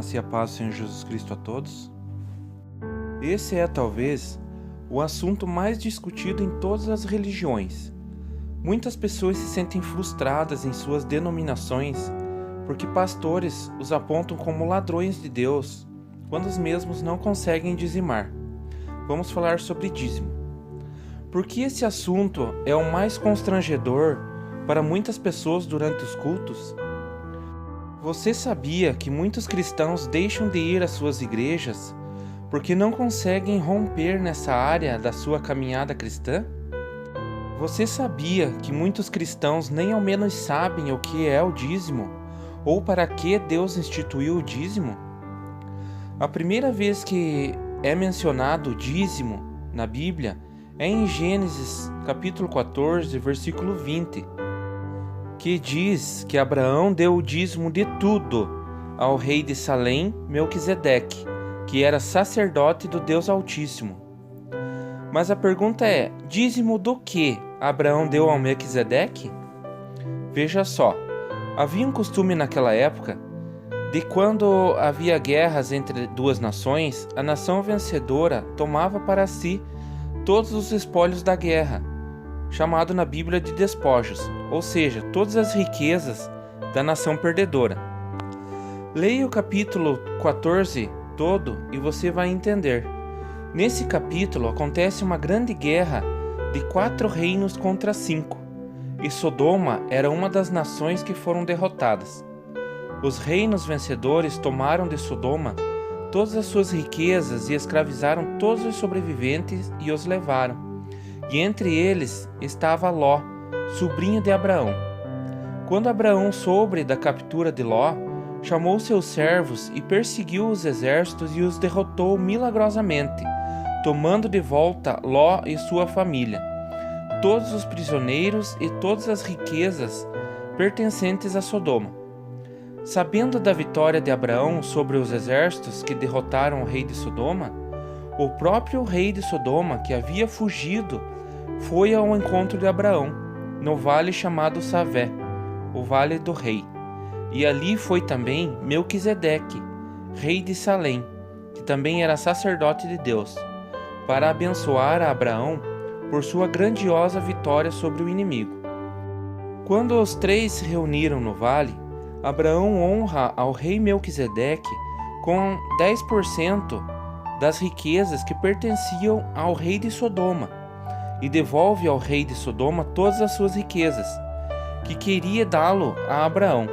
graça e a paz do Senhor Jesus Cristo a todos. Esse é talvez o assunto mais discutido em todas as religiões. Muitas pessoas se sentem frustradas em suas denominações porque pastores os apontam como ladrões de Deus, quando os mesmos não conseguem dizimar. Vamos falar sobre dízimo. Porque esse assunto é o mais constrangedor para muitas pessoas durante os cultos? Você sabia que muitos cristãos deixam de ir às suas igrejas porque não conseguem romper nessa área da sua caminhada cristã? Você sabia que muitos cristãos nem ao menos sabem o que é o dízimo ou para que Deus instituiu o dízimo? A primeira vez que é mencionado o dízimo na Bíblia é em Gênesis capítulo 14, versículo 20, que diz que Abraão deu o dízimo de tudo ao rei de Salém, Melquisedeque, que era sacerdote do Deus Altíssimo. Mas a pergunta é, dízimo do que Abraão deu ao Melquisedeque? Veja só, havia um costume naquela época de quando havia guerras entre duas nações, a nação vencedora tomava para si todos os espólios da guerra, chamado na Bíblia de despojos, ou seja, todas as riquezas da nação perdedora. Leia o capítulo 14 todo e você vai entender. Nesse capítulo acontece uma grande guerra de 4 reinos contra 5, e Sodoma era uma das nações que foram derrotadas. Os reinos vencedores tomaram de Sodoma todas as suas riquezas e escravizaram todos os sobreviventes e os levaram. E entre eles estava Ló, sobrinho de Abraão. Quando Abraão soube da captura de Ló, chamou seus servos e perseguiu os exércitos e os derrotou milagrosamente, tomando de volta Ló e sua família, todos os prisioneiros e todas as riquezas pertencentes a Sodoma. Sabendo da vitória de Abraão sobre os exércitos que derrotaram o rei de Sodoma, o próprio rei de Sodoma, que havia fugido, foi ao encontro de Abraão, no vale chamado Savé, o Vale do Rei. E ali foi também Melquisedeque, rei de Salém, que também era sacerdote de Deus, para abençoar a Abraão por sua grandiosa vitória sobre o inimigo. Quando os três se reuniram no vale, Abraão honra ao rei Melquisedeque com 10% das riquezas que pertenciam ao rei de Sodoma e devolve ao rei de Sodoma todas as suas riquezas, que queria dá-lo a Abraão,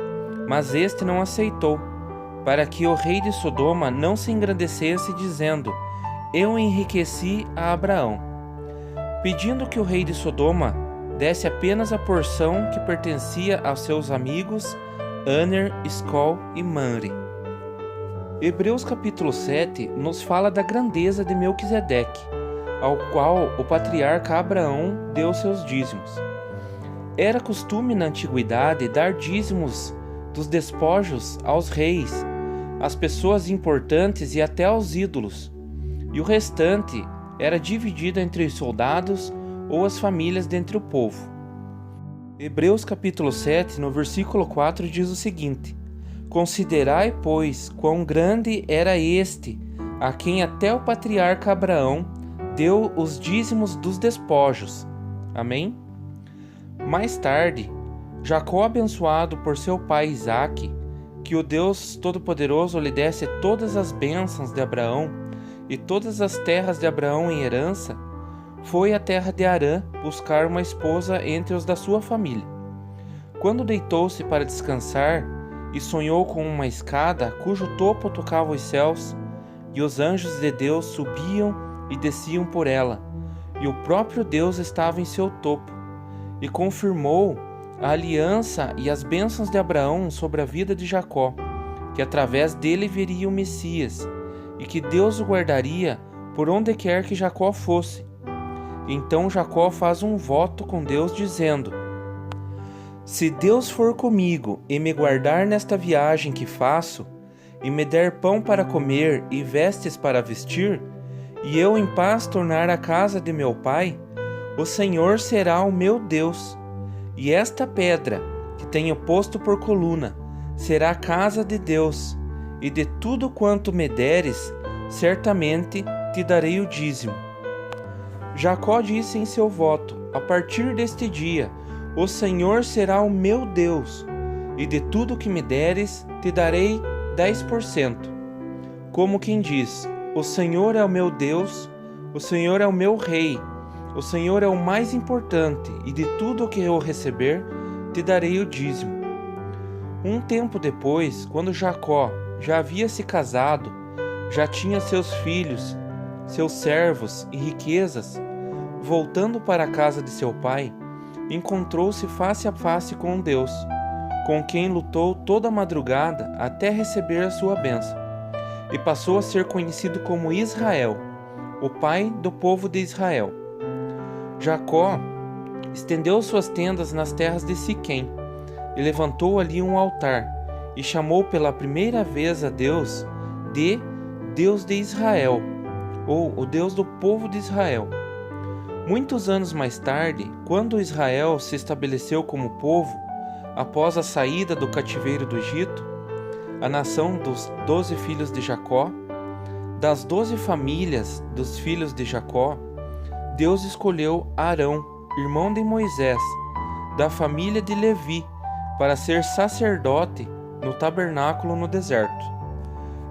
mas este não aceitou, para que o rei de Sodoma não se engrandecesse dizendo: eu enriqueci a Abraão, pedindo que o rei de Sodoma desse apenas a porção que pertencia aos seus amigos Aner, Escol e Manre. Hebreus capítulo 7 nos fala da grandeza de Melquisedeque, ao qual o patriarca Abraão deu seus dízimos. Era costume na antiguidade dar dízimos dos despojos aos reis, às pessoas importantes e até aos ídolos, e o restante era dividido entre os soldados ou as famílias dentre o povo. Hebreus capítulo 7, no versículo 4, diz o seguinte: considerai, pois, quão grande era este, a quem até o patriarca Abraão deu os dízimos dos despojos. Amém? Mais tarde, Jacó, abençoado por seu pai Isaque, que o Deus Todo-Poderoso lhe desse todas as bênçãos de Abraão e todas as terras de Abraão em herança, foi à terra de Harã buscar uma esposa entre os da sua família. Quando deitou-se para descansar e sonhou com uma escada cujo topo tocava os céus, e os anjos de Deus subiam e desciam por ela, e o próprio Deus estava em seu topo, e confirmou a aliança e as bênçãos de Abraão sobre a vida de Jacó, que através dele viria o Messias, e que Deus o guardaria por onde quer que Jacó fosse. Então Jacó faz um voto com Deus dizendo: se Deus for comigo e me guardar nesta viagem que faço, e me der pão para comer e vestes para vestir, e eu em paz tornar a casa de meu pai, o Senhor será o meu Deus, e esta pedra que tenho posto por coluna será a casa de Deus, e de tudo quanto me deres, certamente te darei o dízimo. Jacó disse em seu voto: a partir deste dia, o Senhor será o meu Deus, e de tudo que me deres, te darei 10%. Como quem diz: o Senhor é o meu Deus, o Senhor é o meu rei, o Senhor é o mais importante, e de tudo o que eu receber, te darei o dízimo. Um tempo depois, quando Jacó já havia se casado, já tinha seus filhos, seus servos e riquezas, voltando para a casa de seu pai, encontrou-se face a face com Deus, com quem lutou toda a madrugada até receber a sua bênção, e passou a ser conhecido como Israel, o pai do povo de Israel. Jacó estendeu suas tendas nas terras de Siquém, e levantou ali um altar, e chamou pela primeira vez a Deus de Deus de Israel, ou o Deus do povo de Israel. Muitos anos mais tarde, quando Israel se estabeleceu como povo, após a saída do cativeiro do Egito, a nação dos 12 filhos de Jacó, das 12 famílias dos filhos de Jacó, Deus escolheu Arão, irmão de Moisés, da família de Levi, para ser sacerdote no tabernáculo no deserto.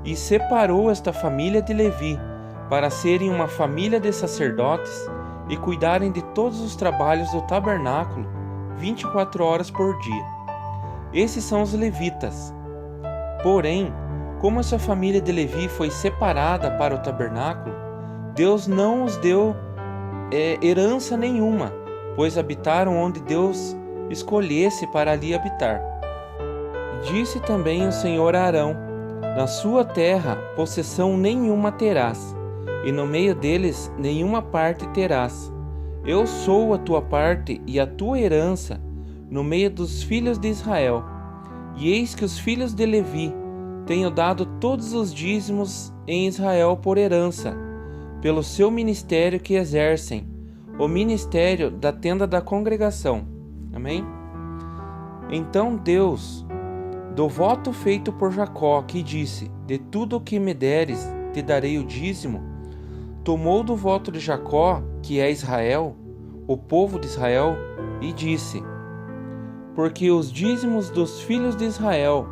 E separou esta família de Levi para serem uma família de sacerdotes e cuidarem de todos os trabalhos do tabernáculo 24 horas por dia. Esses são os levitas. Porém, como essa família de Levi foi separada para o tabernáculo, Deus não os deu herança nenhuma, pois habitaram onde Deus escolhesse para ali habitar. Disse também o Senhor a Arão: na sua terra possessão nenhuma terás, e no meio deles nenhuma parte terás. Eu sou a tua parte e a tua herança no meio dos filhos de Israel. E eis que os filhos de Levi tenho dado todos os dízimos em Israel por herança, pelo seu ministério que exercem, o ministério da tenda da congregação. Amém? Então Deus, do voto feito por Jacó, que disse: de tudo o que me deres, te darei o dízimo, tomou do voto de Jacó, que é Israel, o povo de Israel, e disse: porque os dízimos dos filhos de Israel,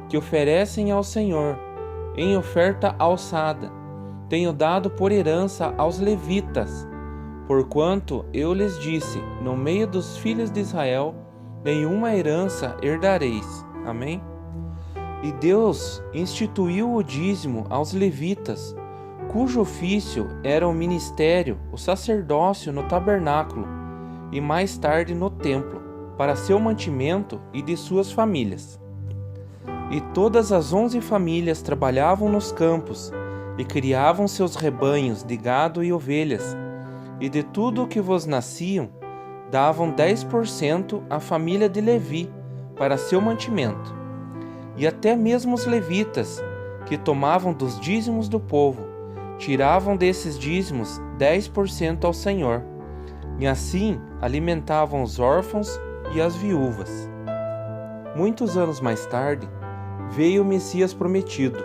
que oferecem ao Senhor, em oferta alçada, tenho dado por herança aos levitas, porquanto eu lhes disse: no meio dos filhos de Israel, nenhuma herança herdareis. Amém? E Deus instituiu o dízimo aos levitas, cujo ofício era o ministério, o sacerdócio no tabernáculo, e mais tarde no templo, para seu mantimento e de suas famílias. E todas as 11 famílias trabalhavam nos campos, e criavam seus rebanhos de gado e ovelhas, e de tudo o que vos nasciam, davam 10% à família de Levi, para seu mantimento. E até mesmo os levitas, que tomavam dos dízimos do povo, tiravam desses dízimos 10% ao Senhor, e assim alimentavam os órfãos e as viúvas. Muitos anos mais tarde, veio o Messias prometido,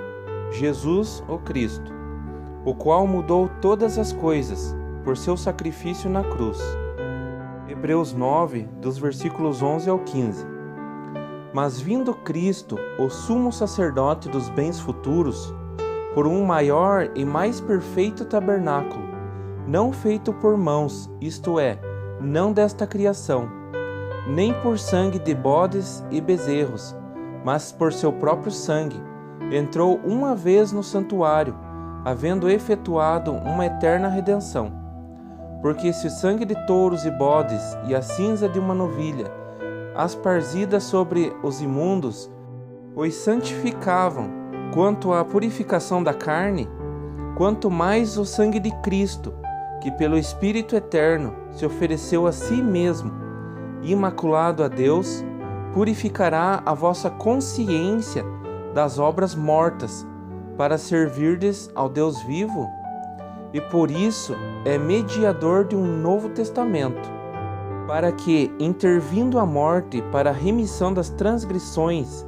Jesus o Cristo, o qual mudou todas as coisas por seu sacrifício na cruz. Hebreus 9, dos versículos 11 ao 15. Mas vindo Cristo, o sumo sacerdote dos bens futuros, por um maior e mais perfeito tabernáculo, não feito por mãos, isto é, não desta criação, nem por sangue de bodes e bezerros, mas por seu próprio sangue, entrou uma vez no santuário, havendo efetuado uma eterna redenção. Porque se o sangue de touros e bodes e a cinza de uma novilha, asparzida sobre os imundos, os santificavam quanto à purificação da carne, quanto mais o sangue de Cristo, que pelo Espírito Eterno se ofereceu a si mesmo, imaculado a Deus, purificará a vossa consciência das obras mortas, para servirdes ao Deus vivo? E por isso é mediador de um novo testamento, para que, intervindo a morte para a remissão das transgressões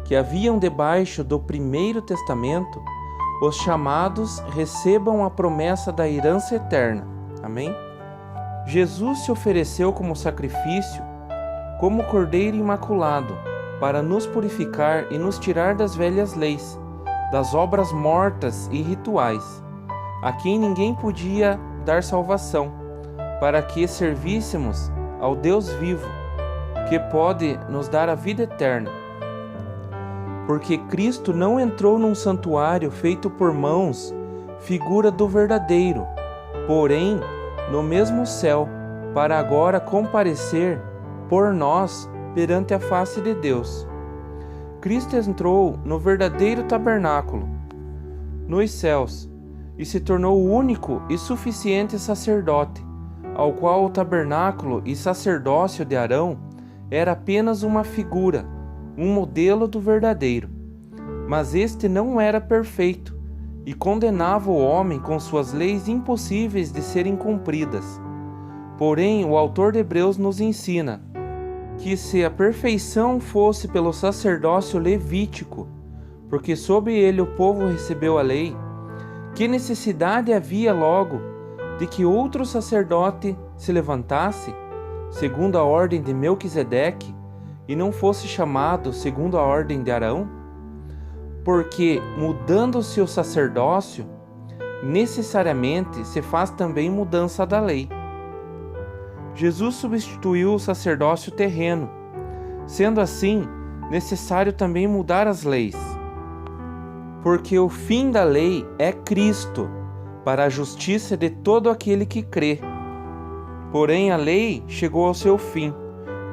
que haviam debaixo do primeiro testamento, os chamados recebam a promessa da herança eterna. Amém? Jesus se ofereceu como sacrifício, como Cordeiro imaculado, para nos purificar e nos tirar das velhas leis, das obras mortas e rituais, a quem ninguém podia dar salvação, para que servíssemos ao Deus vivo, que pode nos dar a vida eterna. Porque Cristo não entrou num santuário feito por mãos, figura do verdadeiro, porém no mesmo céu, para agora comparecer por nós perante a face de Deus. Cristo entrou no verdadeiro tabernáculo, nos céus, e se tornou o único e suficiente sacerdote, ao qual o tabernáculo e sacerdócio de Arão era apenas uma figura, um modelo do verdadeiro. Mas este não era perfeito e condenava o homem com suas leis impossíveis de serem cumpridas. Porém, o autor de Hebreus nos ensina que se a perfeição fosse pelo sacerdócio levítico, porque sob ele o povo recebeu a lei, que necessidade havia logo de que outro sacerdote se levantasse, segundo a ordem de Melquisedeque, e não fosse chamado segundo a ordem de Arão? Porque, mudando-se o sacerdócio, necessariamente se faz também mudança da lei. Jesus substituiu o sacerdócio terreno, sendo assim necessário também mudar as leis. Porque o fim da lei é Cristo, para a justiça de todo aquele que crê. Porém, a lei chegou ao seu fim,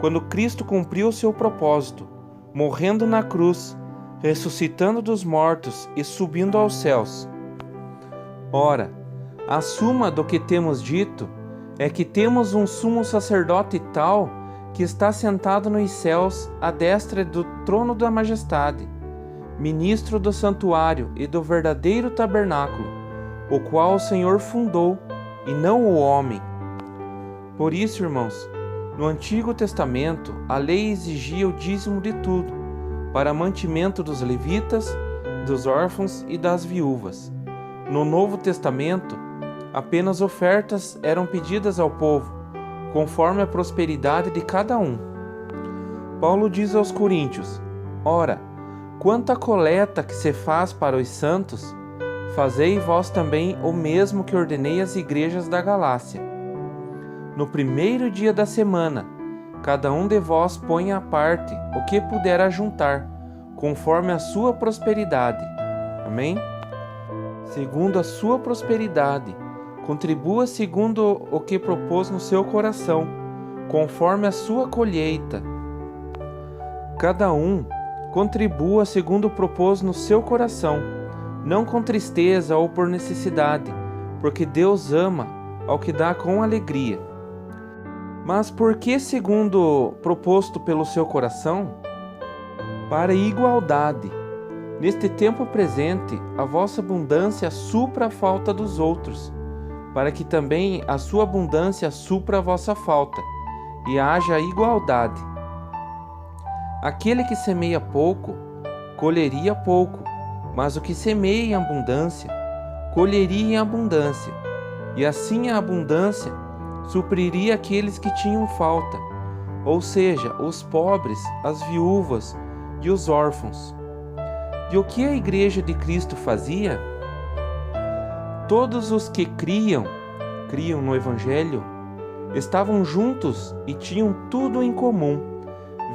quando Cristo cumpriu o seu propósito, morrendo na cruz, ressuscitando dos mortos e subindo aos céus. Ora, a suma do que temos dito é que temos um sumo sacerdote tal que está sentado nos céus à destra do trono da majestade, ministro do santuário e do verdadeiro tabernáculo, o qual o Senhor fundou, e não o homem. Por isso, irmãos, no Antigo Testamento, a lei exigia o dízimo de tudo, para mantimento dos levitas, dos órfãos e das viúvas. No Novo Testamento, apenas ofertas eram pedidas ao povo, conforme a prosperidade de cada um. Paulo diz aos Coríntios: Ora, quanto à coleta que se faz para os santos, fazei vós também o mesmo que ordenei às igrejas da Galácia. No primeiro dia da semana, cada um de vós ponha à parte o que puder ajuntar, conforme a sua prosperidade. Amém? Segundo a sua prosperidade, contribua segundo o que propôs no seu coração, conforme a sua colheita. Cada um contribua segundo propôs no seu coração, não com tristeza ou por necessidade, porque Deus ama ao que dá com alegria. Mas por que segundo proposto pelo seu coração? Para igualdade. Neste tempo presente, a vossa abundância supra a falta dos outros, para que também a sua abundância supra a vossa falta, e haja igualdade. Aquele que semeia pouco, colheria pouco, mas o que semeia em abundância, colheria em abundância, e assim a abundância supriria aqueles que tinham falta, ou seja, os pobres, as viúvas e os órfãos. E o que a Igreja de Cristo fazia? Todos os que criam no Evangelho, estavam juntos e tinham tudo em comum,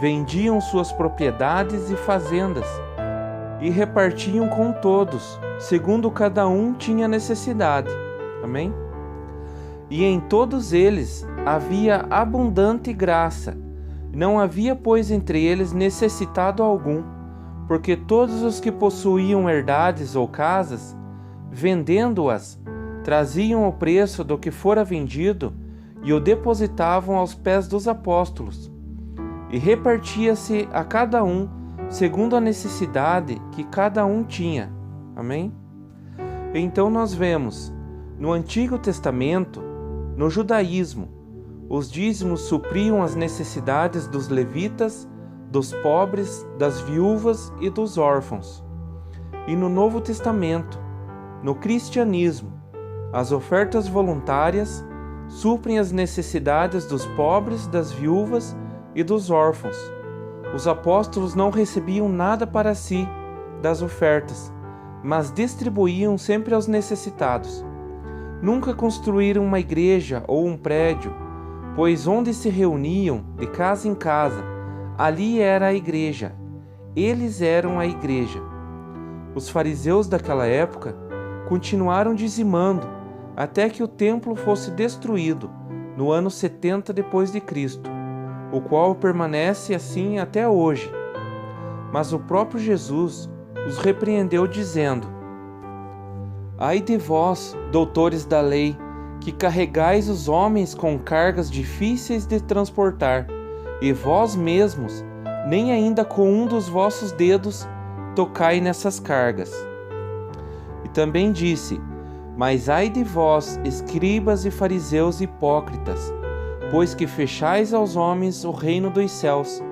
vendiam suas propriedades e fazendas, e repartiam com todos, segundo cada um tinha necessidade. Amém? E em todos eles havia abundante graça, não havia, pois, entre eles necessitado algum, porque todos os que possuíam herdades ou casas, vendendo-as, traziam o preço do que fora vendido e o depositavam aos pés dos apóstolos, e repartia-se a cada um segundo a necessidade que cada um tinha. Amém? Então nós vemos, no Antigo Testamento, no judaísmo, os dízimos supriam as necessidades dos levitas, dos pobres, das viúvas e dos órfãos. E no Novo Testamento, no cristianismo, as ofertas voluntárias suprem as necessidades dos pobres, das viúvas e dos órfãos. Os apóstolos não recebiam nada para si das ofertas, mas distribuíam sempre aos necessitados. Nunca construíram uma igreja ou um prédio, pois onde se reuniam, de casa em casa, ali era a igreja. Eles eram a igreja. Os fariseus daquela época continuaram dizimando até que o templo fosse destruído no ano 70 depois de Cristo, o qual permanece assim até hoje. Mas o próprio Jesus os repreendeu dizendo: Ai de vós, doutores da lei, que carregais os homens com cargas difíceis de transportar, e vós mesmos, nem ainda com um dos vossos dedos, tocai nessas cargas. E também disse: Mas ai de vós, escribas e fariseus hipócritas, pois que fechais aos homens o reino dos céus,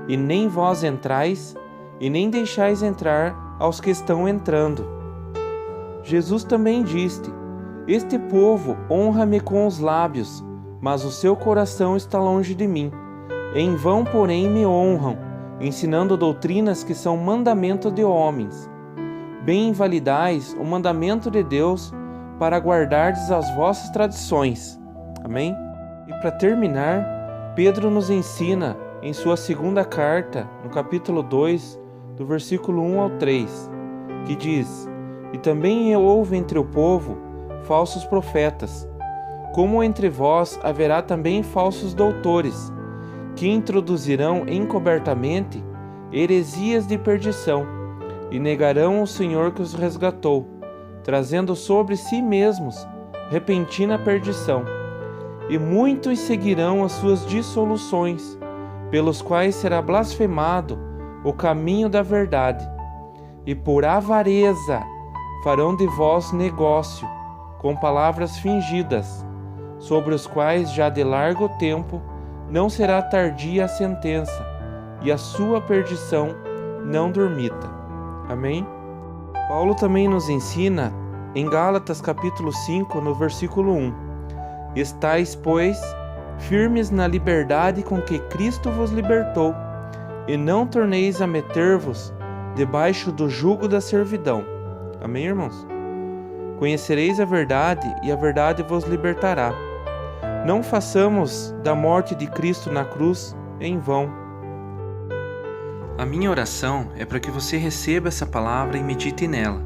e nem vós entrais, e nem deixais entrar aos que estão entrando. Jesus também disse: Este povo honra-me com os lábios, mas o seu coração está longe de mim. Em vão, porém, me honram, ensinando doutrinas que são mandamento de homens. Bem invalidais o mandamento de Deus para guardardes as vossas tradições. Amém? E para terminar, Pedro nos ensina em sua segunda carta, no capítulo 2, do versículo 1 ao 3, que diz: E também houve entre o povo falsos profetas, como entre vós haverá também falsos doutores, que introduzirão encobertamente heresias de perdição, e negarão o Senhor que os resgatou, trazendo sobre si mesmos repentina perdição. E muitos seguirão as suas dissoluções, pelos quais será blasfemado o caminho da verdade. E por avareza farão de vós negócio, com palavras fingidas, sobre os quais já de largo tempo não será tardia a sentença, e a sua perdição não dormita. Amém? Paulo também nos ensina em Gálatas capítulo 5, no versículo 1: Estais, pois, firmes na liberdade com que Cristo vos libertou, e não torneis a meter-vos debaixo do jugo da servidão. Amém, irmãos? Conhecereis a verdade, e a verdade vos libertará. Não façamos da morte de Cristo na cruz em vão. A minha oração é para que você receba essa palavra e medite nela,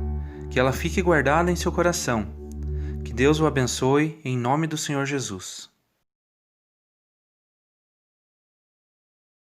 que ela fique guardada em seu coração. Que Deus o abençoe, em nome do Senhor Jesus.